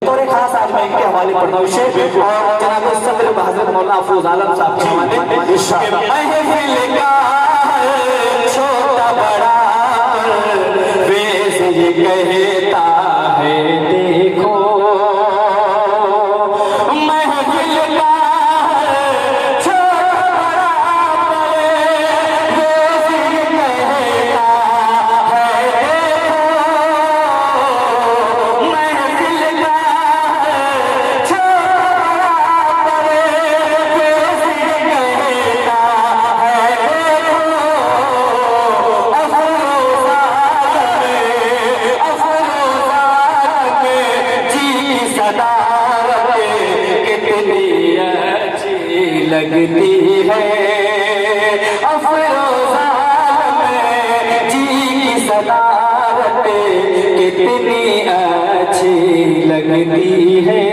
बतौर खास आज मैं इनके हवाले पढ़ता हूँ शेर और जनाब सदर हजरत मौलाना अफरोज आलम साहब के हवाले छोटा बड़ा वैसे ये कहता है देखो लगती है अफरोज़ा में जी की सदारत कितनी अच्छी लगती है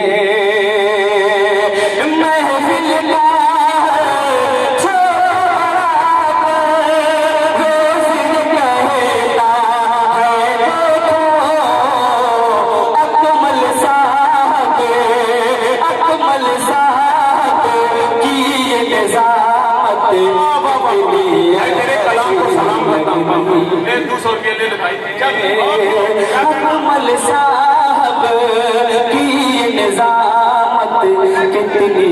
महफिल का अकमल साहब की निजामत कितनी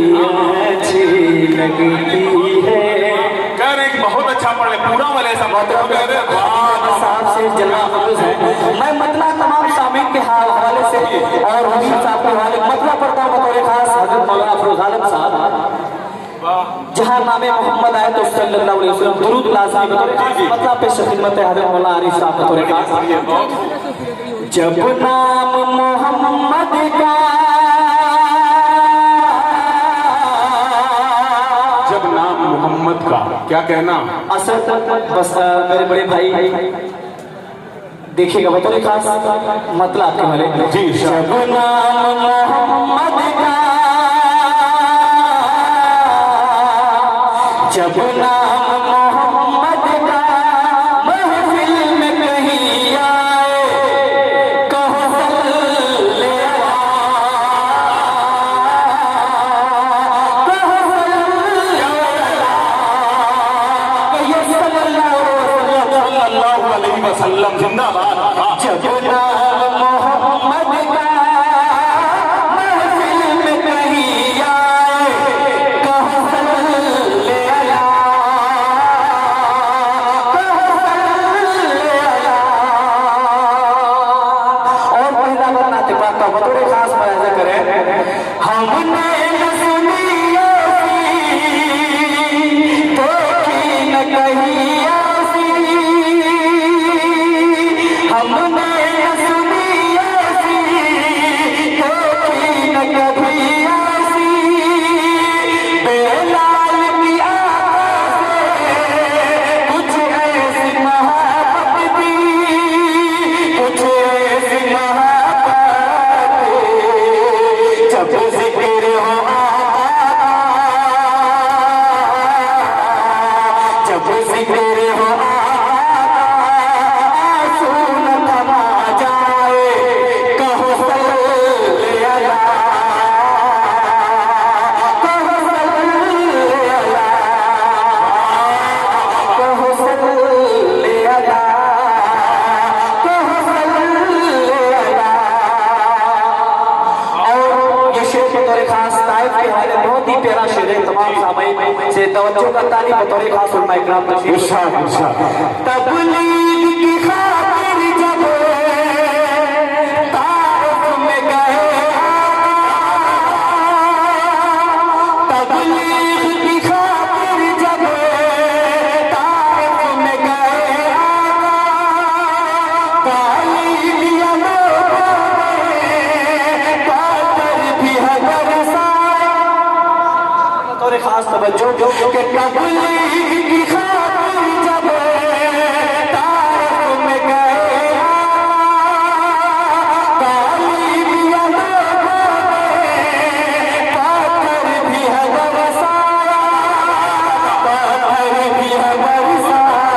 अच्छी लगती है। कर एक बहुत अच्छा पढ़ ले पूरा वाले ऐसा साहब से जनाब मैं मतलब तमाम सामीन के हवाले से और हमीद साहब के हवाले मतलब पढ़ता हूँ बतौर खास हजरत मौलाना अफरोज आलम साहब जहाँ नामे मोहम्मद आए तो सल्लल्लाहु अलैहि वसल्लम दुरूद लाज़मी बतौर खास मतलब पेश खिदमत है हजरत मौलाना आरिफ साहब बतौर खास। जब नाम मोहम्मद का जब नाम मोहम्मद का क्या कहना असर बस मेरे बड़े भाई देखिएगा बतौर खास मतलब आपके वाले जी जब नाम मोहम्मद का जब नाम मोहम्मद का महफिल में कहीं आए कहो सल्ले सल्लल्लाहु अलैहि वसल्लम जिंदाबाद। जब नाम मोहम्मद का महफिल में कहीं आए कहो सल्ले बतौर खास मलाजा करें हमने न सुनी देखी न कहीं ऐसी हमने न सुनी देखी न कभी ऐसी बेलाल की कुछ ऐसी मोहब्बत दी कुछ ऐसी जब जिक्र हो जब जिक्र हो सुन थमा जाए कहो सल्ले अला कहो सल्ले अला कहो सल्ले अला कहो सल्ले अला। बतौर खास ताइफ के हवाले बहुत ही प्यारा शेर है तमाम सामईन से तवज्जो करता नहीं बतौर खास उलमा इकराम तबलीग की खातिर जब ताइफ में गए तबलीग की खातिर जब ताइफ में गए खास तवज्जो के तबलीग की खातिर जब ताइफ में गए तालिबिया पाथर भी है बरसाया पाथर भी है बरसाया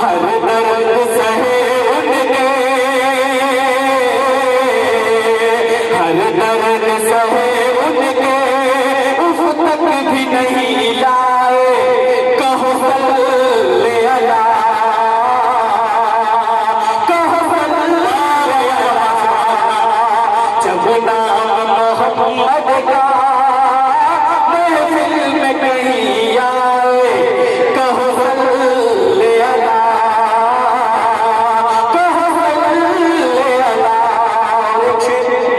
हर दर्द सहे उनके दर्द सहे उनके उफ तक भी नहीं लाए, कहो सल्ले अला, कहो सल्ले अला। जब नाम मोहम्मद का महफिल में कहीं आए, कहो सल्ले अला, कहो सल्ले अला।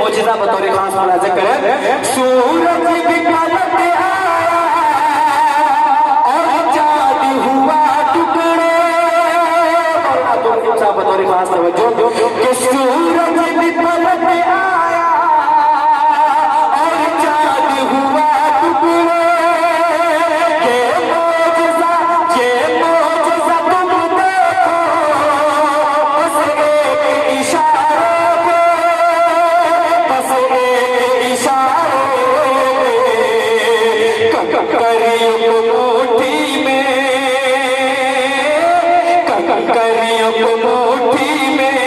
मौजूदा बतौर खास वाला जिक्र है, सूरज निकलत आया और चांद हुआ टुकड़े, बतौर खास तवज्जो कि सूरज निकलत आया और चांद हुआ टुकड़े, ये मौजज़ा तुम देखो बस एक इशारे पे, बस एक इशारे पे। करियो मुट्ठी में, करियो मुट्ठी में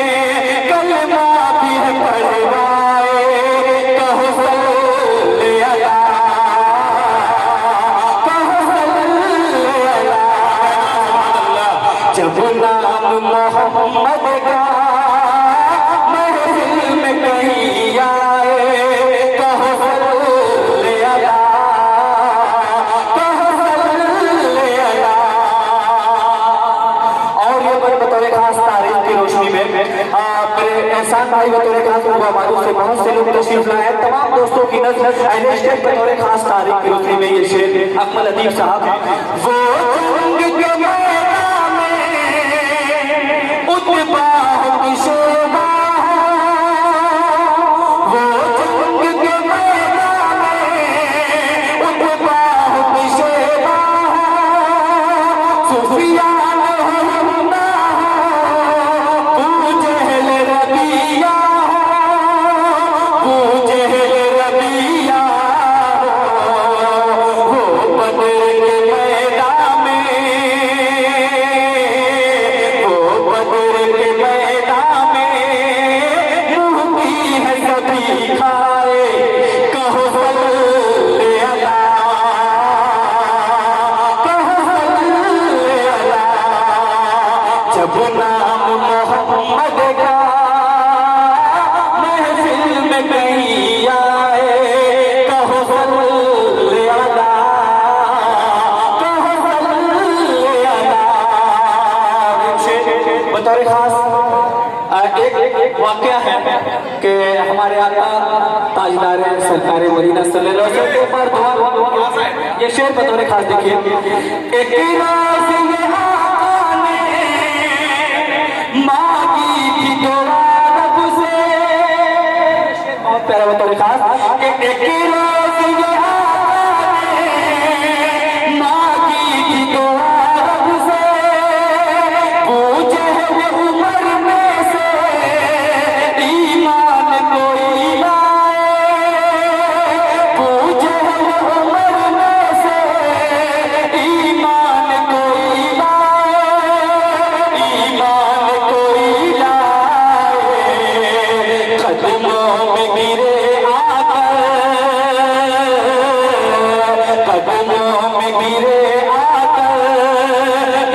कलमा भी है पढ़वाए, कहो सल्ले अला, कहो सल्ले अला। जब नाम मोहम्मद का महफिल में कहीं आए, कहो सल्ले अला, कहो सल्ले अला। और ये बतौर खास तारीख की रोशनी में मेरे एहसान भाई बतौर खास मुबारक से बहुत से लोग तशरीफ लाए, तमाम दोस्तों की नज़र अहले स्टेज बतौर खास तारीख की रोशनी में ये शेर अकमल अदीब साहब, वो जंग के मैदान में उतबाह की शोभा, वो जंग के मैदान में उतबाह की शोभा, सूफिया एक वाकया है कि हमारे आका ताजदार सरकार मदीना सल्लल्लाहु अलैहि वसल्लम के ऊपर दुआ, ये शेर बतौर खास देखिए, एक रात ये आका ने मांगी थी दुआ रब से, बहुत प्यारा बतौर खास कि एक रात ये आका ने मांगी थी दुआ रब से, पूछे वो उम्र में से ईमान कोई लाए, पूछे वो उम्र में से ईमान कोई लाए, ईमान कोई लाए। कदमों में गिरे आकर, कदमों में गिरे आकर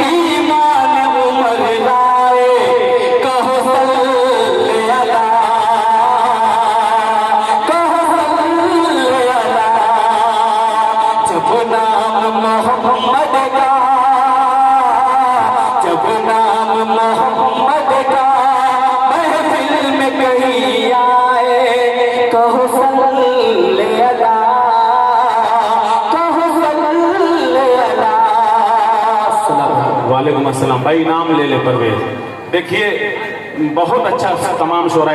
ईमान उम्र लाए, कहो सल्ले अला, कहो सल्ले अला। जब नाम मोहम्मद का, जब नाम मोहम्मद का महफिल में कहीं आए, कहो सल्ले अला, कहो सल्ले अला। वालेकुम अस्सलाम भाई, नाम ले ले परवेज। देखिए बहुत अच्छा तमाम शोरा